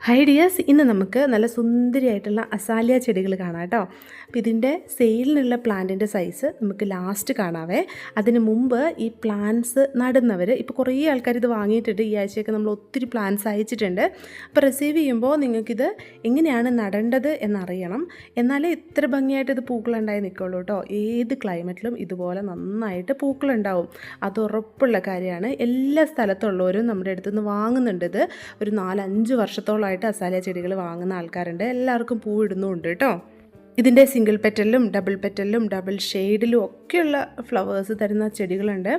Hi dears, ഇന്ന് നമുക്ക് നല്ല സുന്ദരിയായിട്ടുള്ള അസാലിയ ചെടികൾ കാണാം കേട്ടോ. അപ്പോൾ ഇതിൻ്റെ സെയിലിനുള്ള പ്ലാന്റിൻ്റെ സൈസ് നമുക്ക് ലാസ്റ്റ് കാണാവേ. അതിന് മുമ്പ് ഈ പ്ലാന്റ്സ് നടുന്നവർ ഇപ്പോൾ കുറേ ആൾക്കാർ ഇത് വാങ്ങിയിട്ടുണ്ട്. ഈ ആഴ്ചയൊക്കെ നമ്മൾ ഒത്തിരി പ്ലാന്റ്സ് അയച്ചിട്ടുണ്ട്. അപ്പോൾ റിസീവ് ചെയ്യുമ്പോൾ നിങ്ങൾക്കിത് എങ്ങനെയാണ് നടേണ്ടത് എന്നറിയണം. എന്നാലേ ഇത്ര ഭംഗിയായിട്ട് ഇത് പൂക്കളുണ്ടായി നിൽക്കുള്ളൂ കേട്ടോ. ഏത് ക്ലൈമറ്റിലും ഇതുപോലെ നന്നായിട്ട് പൂക്കളുണ്ടാവും, അത് ഉറപ്പുള്ള കാര്യമാണ്. എല്ലാ സ്ഥലത്തുള്ളവരും നമ്മുടെ അടുത്തുനിന്ന് വാങ്ങുന്നുണ്ട്. ഇത് ഒരു 4-5 വർഷത്തോളമായിട്ട് അസാലിയ ചെടികൾ വാങ്ങുന്ന ആൾക്കാരുണ്ട്. എല്ലാവർക്കും പൂവിടുന്നുമുണ്ട് കേട്ടോ. ഇതിൻ്റെ സിംഗിൾ പെറ്റലിലും ഡബിൾ പെറ്റലിലും ഡബിൾ ഷെയ്ഡിലും ഒക്കെയുള്ള ഫ്ലവേഴ്സ് തരുന്ന ചെടികളുണ്ട്.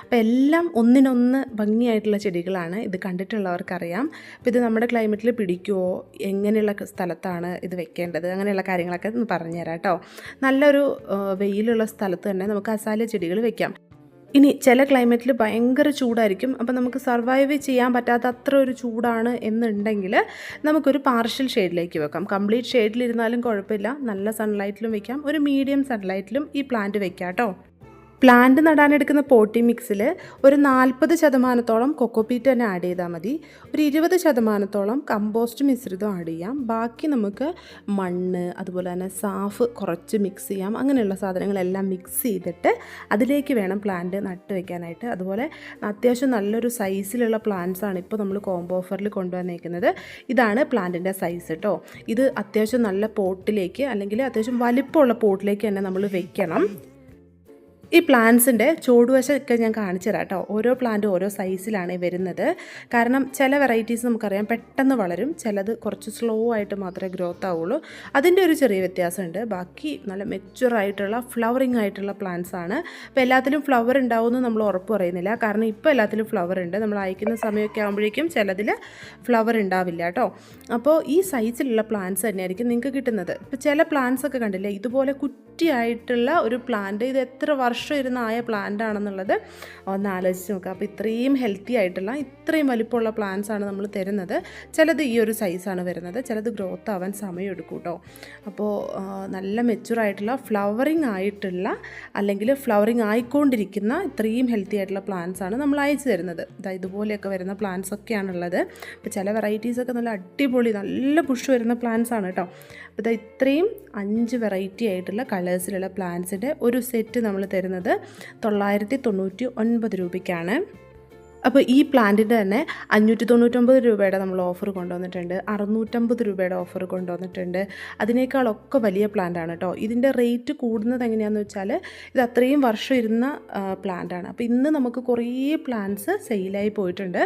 അപ്പോൾ എല്ലാം ഒന്നിനൊന്ന് ഭംഗിയായിട്ടുള്ള ചെടികളാണ്. ഇത് കണ്ടിട്ടുള്ളവർക്കറിയാം. അപ്പോൾ ഇത് നമ്മുടെ ക്ലൈമറ്റിൽ പിടിക്കുമോ, എങ്ങനെയുള്ള സ്ഥലത്താണ് ഇത് വെക്കേണ്ടത്, അങ്ങനെയുള്ള കാര്യങ്ങളൊക്കെ ഒന്ന് പറഞ്ഞുതരാം കേട്ടോ. നല്ലൊരു വെയിലുള്ള സ്ഥലത്ത് തന്നെ നമുക്ക് അസാലിയ ചെടികൾ വെക്കാം. ഇനി ചില ക്ലൈമറ്റിൽ ഭയങ്കര ചൂടായിരിക്കും. അപ്പോൾ നമുക്ക് സർവൈവ് ചെയ്യാൻ പറ്റാത്ത അത്ര ഒരു ചൂടാണ് എന്നുണ്ടെങ്കിൽ നമുക്കൊരു പാർഷ്യൽ ഷെയ്ഡിലേക്ക് വെക്കാം. കംപ്ലീറ്റ് ഷെയ്ഡിലിരുന്നാലും കുഴപ്പമില്ല, നല്ല സൺലൈറ്റിലും വെക്കാം, ഒരു മീഡിയം സൺലൈറ്റിലും ഈ പ്ലാന്റ് വെക്കാം കേട്ടോ. പ്ലാന്റ് നടാനെടുക്കുന്ന പോട്ടി മിക്സിൽ ഒരു 40% കൊക്കോപീറ്റ് തന്നെ ആഡ് ചെയ്താൽ മതി. ഒരു 20% കമ്പോസ്റ്റ് മിശ്രിതം ആഡ് ചെയ്യാം. ബാക്കി നമുക്ക് മണ്ണ്, അതുപോലെ തന്നെ സാഫ് കുറച്ച് മിക്സ് ചെയ്യാം. അങ്ങനെയുള്ള സാധനങ്ങളെല്ലാം മിക്സ് ചെയ്തിട്ട് അതിലേക്ക് വേണം പ്ലാന്റ് നട്ട് വയ്ക്കാനായിട്ട്. അതുപോലെ അത്യാവശ്യം നല്ലൊരു സൈസിലുള്ള പ്ലാന്റ്സാണ് ഇപ്പോൾ നമ്മൾ കോംബോ ഓഫറിൽ കൊണ്ടുവന്നേക്കുന്നത്. ഇതാണ് പ്ലാന്റിൻ്റെ സൈസ് കേട്ടോ. ഇത് അത്യാവശ്യം നല്ല പോട്ടിലേക്ക്, അല്ലെങ്കിൽ അത്യാവശ്യം വലിപ്പമുള്ള പോട്ടിലേക്ക് തന്നെ നമ്മൾ വെക്കണം. ഈ പ്ലാന്റ്സിൻ്റെ ചുവടുവശമൊക്കെ ഞാൻ കാണിച്ചു തരാം കേട്ടോ. ഓരോ പ്ലാന്റ് ഓരോ സൈസിലാണ് വരുന്നത്. കാരണം ചില വെറൈറ്റീസ് നമുക്കറിയാം പെട്ടെന്ന് വളരും, ചിലത് കുറച്ച് സ്ലോ ആയിട്ട് മാത്രമേ ഗ്രോത്ത് ആവുള്ളൂ. അതിൻ്റെ ഒരു ചെറിയ വ്യത്യാസമുണ്ട്. ബാക്കി നല്ല മെച്ചുവറായിട്ടുള്ള ഫ്ലവറിങ് ആയിട്ടുള്ള പ്ലാന്റ്സ് ആണ്. അപ്പോൾ എല്ലാത്തിലും ഫ്ലവർ ഉണ്ടാവുമെന്ന് നമ്മൾ ഉറപ്പ് പറയുന്നില്ല. കാരണം ഇപ്പോൾ എല്ലാത്തിലും ഫ്ലവർ ഉണ്ട്. നമ്മൾ അയക്കുന്ന സമയമൊക്കെ ആകുമ്പോഴേക്കും ചിലതിൽ ഫ്ലവർ ഉണ്ടാവില്ല കേട്ടോ. അപ്പോൾ ഈ സൈസിലുള്ള പ്ലാന്റ്സ് തന്നെയായിരിക്കും നിങ്ങൾക്ക് കിട്ടുന്നത്. ഇപ്പോൾ ചില പ്ലാന്റ്സ് ഒക്കെ കണ്ടില്ലേ, ഇതുപോലെ കുറ്റിയായിട്ടുള്ള ഒരു പ്ലാന്റ്, ഇത് എത്ര വർഷം ഇരുന്നായ പ്ലാന്റ് ആണെന്നുള്ളത് ഒന്ന് ആലോചിച്ച് നോക്കുക. അപ്പോൾ ഇത്രയും ഹെൽത്തി ആയിട്ടുള്ള ഇത്രയും വലിപ്പമുള്ള പ്ലാന്റ്സ് ആണ് നമ്മൾ തരുന്നത്. ചിലത് ഈ ഒരു സൈസാണ് വരുന്നത്, ചിലത് ഗ്രോത്ത് ആവാൻ സമയം എടുക്കും കേട്ടോ. അപ്പോൾ നല്ല മെച്ചുറായിട്ടുള്ള ഫ്ലവറിങ് ആയിട്ടുള്ള, അല്ലെങ്കിൽ ഫ്ലവറിങ് ആയിക്കൊണ്ടിരിക്കുന്ന ഇത്രയും ഹെൽത്തി ആയിട്ടുള്ള പ്ലാന്റ്സ് ആണ് നമ്മൾ അയച്ചു തരുന്നത്. ഇതുപോലെയൊക്കെ വരുന്ന പ്ലാന്റ്സ് ഒക്കെയാണുള്ളത്. അപ്പോൾ ചില വെറൈറ്റീസൊക്കെ നല്ല അടിപൊളി നല്ല പുഷ് വരുന്ന പ്ലാന്റ്സ് ആണ് കേട്ടോ. അപ്പോൾ ഇത്രയും 5 വെറൈറ്റി ആയിട്ടുള്ള കളേഴ്സിലുള്ള പ്ലാന്റ്സിൻ്റെ ഒരു സെറ്റ് നമ്മൾ തരുന്നത് 999 രൂപയ്ക്കാണ്. അപ്പോൾ ഈ പ്ലാന്റിൻ്റെ തന്നെ 599 രൂപയുടെ നമ്മൾ ഓഫർ കൊണ്ടുവന്നിട്ടുണ്ട്, 650 രൂപയുടെ ഓഫർ കൊണ്ടുവന്നിട്ടുണ്ട്. അതിനേക്കാളൊക്കെ വലിയ പ്ലാന്റാണ് കേട്ടോ. ഇതിൻ്റെ റേറ്റ് കൂടുന്നത് എങ്ങനെയാണെന്ന് വെച്ചാൽ ഇത് അത്രയും വർഷം ഇരുന്ന പ്ലാന്റാണ്. അപ്പോൾ ഇന്ന് നമുക്ക് കുറേ പ്ലാന്റ്സ് സെയിലായി പോയിട്ടുണ്ട്.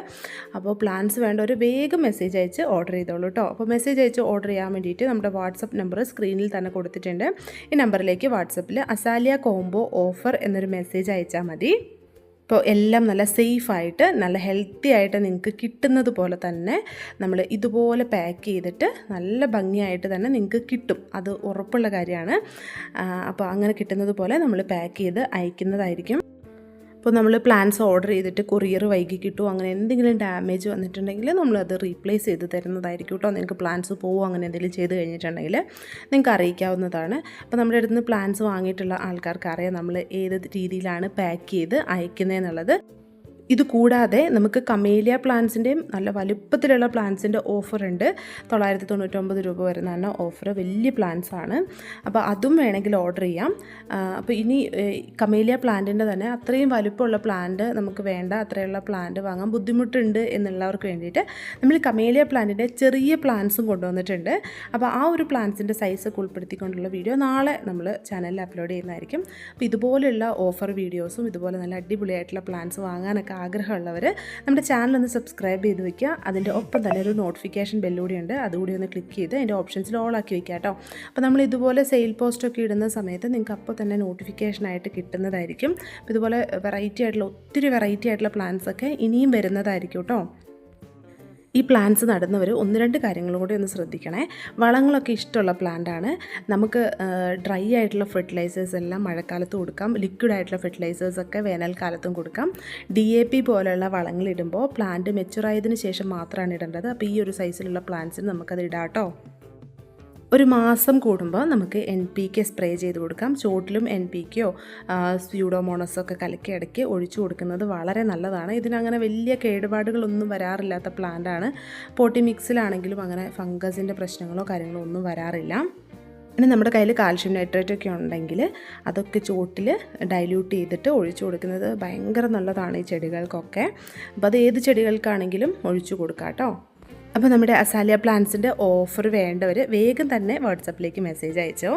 അപ്പോൾ പ്ലാന്റ്സ് വേണ്ടവർ വേഗം മെസ്സേജ് അയച്ച് ഓർഡർ ചെയ്തോളൂ കേട്ടോ. അപ്പോൾ മെസ്സേജ് അയച്ച് ഓർഡർ ചെയ്യാൻ വേണ്ടിയിട്ട് നമ്മുടെ വാട്സപ്പ് നമ്പർ സ്ക്രീനിൽ തന്നെ കൊടുത്തിട്ടുണ്ട്. ഈ നമ്പറിലേക്ക് വാട്സപ്പിൽ അസാലിയ കോംബോ ഓഫർ എന്നൊരു മെസ്സേജ് അയച്ചാൽ മതി. ഇപ്പോൾ എല്ലാം നല്ല സേഫായിട്ട് നല്ല ഹെൽത്തി ആയിട്ട് നിങ്ങൾക്ക് കിട്ടുന്നത് പോലെ തന്നെ നമ്മൾ ഇതുപോലെ പാക്ക് ചെയ്തിട്ട് നല്ല ഭംഗിയായിട്ട് തന്നെ നിങ്ങൾക്ക് കിട്ടും, അത് ഉറപ്പുള്ള കാര്യമാണ്. അപ്പോൾ അങ്ങനെ കിട്ടുന്നത് പോലെ നമ്മൾ പാക്ക് ചെയ്ത് അയക്കുന്നതായിരിക്കും. അപ്പോൾ നമ്മൾ പ്ലാന്റ്സ് ഓർഡർ ചെയ്തിട്ട് കൊറിയർ വൈകി കിട്ടുമോ, അങ്ങനെ എന്തെങ്കിലും ഡാമേജ് വന്നിട്ടുണ്ടെങ്കിൽ നമ്മളത് റീപ്ലേസ് ചെയ്ത് തരുന്നതായിരിക്കും കേട്ടോ. നിങ്ങൾക്ക് പ്ലാന്റ്സ് പോകുമോ അങ്ങനെ എന്തെങ്കിലും ചെയ്ത് കഴിഞ്ഞിട്ടുണ്ടെങ്കിൽ നിങ്ങൾക്ക് അറിയിക്കാവുന്നതാണ്. അപ്പോൾ നമ്മുടെ അടുത്ത് നിന്ന് പ്ലാന്റ്സ് വാങ്ങിയിട്ടുള്ള ആൾക്കാർക്ക് അറിയാം നമ്മൾ ഏത് രീതിയിലാണ് പാക്ക് ചെയ്ത് അയക്കുന്നതെന്നുള്ളത്. ഇത് കൂടാതെ നമുക്ക് കമേലിയ പ്ലാന്റ്സിൻ്റെയും നല്ല വലുപ്പത്തിലുള്ള പ്ലാന്റ്സിൻ്റെ ഓഫർ ഉണ്ട്. 999 രൂപ വരുന്ന തന്നെ ഓഫർ, വലിയ പ്ലാന്റ്സ് ആണ്. അപ്പോൾ അതും വേണമെങ്കിൽ ഓർഡർ ചെയ്യാം. അപ്പോൾ ഇനി കമേലിയ പ്ലാന്റിൻ്റെ തന്നെ അത്രയും വലുപ്പമുള്ള പ്ലാന്റ് നമുക്ക് വേണ്ട, അത്രയുള്ള പ്ലാന്റ് വാങ്ങാൻ ബുദ്ധിമുട്ടുണ്ട് എന്നുള്ളവർക്ക് വേണ്ടിയിട്ട് നമ്മൾ കമേലിയ പ്ലാന്റിൻ്റെ ചെറിയ പ്ലാന്റ്സും കൊണ്ടുവന്നിട്ടുണ്ട്. അപ്പോൾ ആ ഒരു പ്ലാന്റ്സിൻ്റെ സൈസൊക്കെ ഉൾപ്പെടുത്തിക്കൊണ്ടുള്ള വീഡിയോ നാളെ നമ്മൾ ചാനലിൽ അപ്ലോഡ് ചെയ്യുന്നതായിരിക്കും. അപ്പോൾ ഇതുപോലെയുള്ള ഓഫർ വീഡിയോസും ഇതുപോലെ നല്ല അടിപൊളിയായിട്ടുള്ള പ്ലാന്റ്സ് വാങ്ങാനൊക്കെ ആഗ്രഹമുള്ളവർ നമ്മുടെ ചാനൽ ഒന്ന് സബ്സ്ക്രൈബ് ചെയ്ത് വയ്ക്കുക. അതിൻ്റെ ഒപ്പം തന്നെ ഒരു നോട്ടിഫിക്കേഷൻ ബെല്ലൂടി ഉണ്ട്, അതുകൂടി ഒന്ന് ക്ലിക്ക് ചെയ്ത് അതിൻ്റെ ഓപ്ഷൻസിൽ ഓൾ ആക്കി വയ്ക്കുക കേട്ടോ. അപ്പോൾ നമ്മൾ ഇതുപോലെ സെയിൽ പോസ്റ്റൊക്കെ ഇടുന്ന സമയത്ത് നിങ്ങൾക്ക് അപ്പോൾ തന്നെ നോട്ടിഫിക്കേഷനായിട്ട് കിട്ടുന്നതായിരിക്കും. അപ്പോൾ ഇതുപോലെ ഒത്തിരി വെറൈറ്റി ആയിട്ടുള്ള പ്ലാന്റ്സൊക്കെ ഇനിയും വരുന്നതായിരിക്കും കേട്ടോ. ഈ പ്ലാന്റ്സ് നടുന്നവർ 1-2 കാര്യങ്ങളും കൂടി ഒന്ന് ശ്രദ്ധിക്കണേ. വളങ്ങളൊക്കെ ഇഷ്ടമുള്ള പ്ലാന്റാണ്. നമുക്ക് ഡ്രൈ ആയിട്ടുള്ള ഫെർട്ടിലൈസേഴ്സ് എല്ലാം മഴക്കാലത്ത് കൊടുക്കാം, ലിക്വിഡ് ആയിട്ടുള്ള ഫെർട്ടിലൈസേഴ്സൊക്കെ വേനൽക്കാലത്തും കൊടുക്കാം. DAP പോലെയുള്ള വളങ്ങളിടുമ്പോൾ പ്ലാന്റ് മെച്ചുറായതിന് ശേഷം മാത്രമാണ് ഇടേണ്ടത്. അപ്പോൾ ഈ ഒരു സൈസിലുള്ള പ്ലാന്റ്സിന് നമുക്കത് ഇടാം കേട്ടോ. ഒരു മാസം കൂടുമ്പോൾ നമുക്ക് NPK സ്പ്രേ ചെയ്ത് കൊടുക്കാം. ചോട്ടിലും NPKയോ സ്യൂഡോമോണസോ ഒക്കെ കലക്കി ഇടയ്ക്ക് ഒഴിച്ചു കൊടുക്കുന്നത് വളരെ നല്ലതാണ്. ഇതിനങ്ങനെ വലിയ കേടുപാടുകളൊന്നും വരാറില്ലാത്ത പ്ലാന്റാണ്. പോട്ടി മിക്സിലാണെങ്കിലും അങ്ങനെ ഫംഗസിൻ്റെ പ്രശ്നങ്ങളോ കാര്യങ്ങളോ ഒന്നും വരാറില്ല. പിന്നെ നമ്മുടെ കയ്യിൽ കാൽഷ്യം നൈട്രേറ്റ് ഒക്കെ ഉണ്ടെങ്കിൽ അതൊക്കെ ചോട്ടിൽ ഡൈല്യൂട്ട് ചെയ്തിട്ട് ഒഴിച്ചു കൊടുക്കുന്നത് ഭയങ്കര നല്ലതാണ് ഈ ചെടികൾക്കൊക്കെ. അപ്പോൾ അത് ഏത് ചെടികൾക്കാണെങ്കിലും ഒഴിച്ചു കൊടുക്കാം കേട്ടോ. അപ്പോൾ നമ്മുടെ അസാലിയ പ്ലാന്റ്സിൻ്റെ ഓഫർ വേണ്ടവർ വേഗം തന്നെ വാട്സപ്പിലേക്ക് മെസ്സേജ് അയച്ചോ.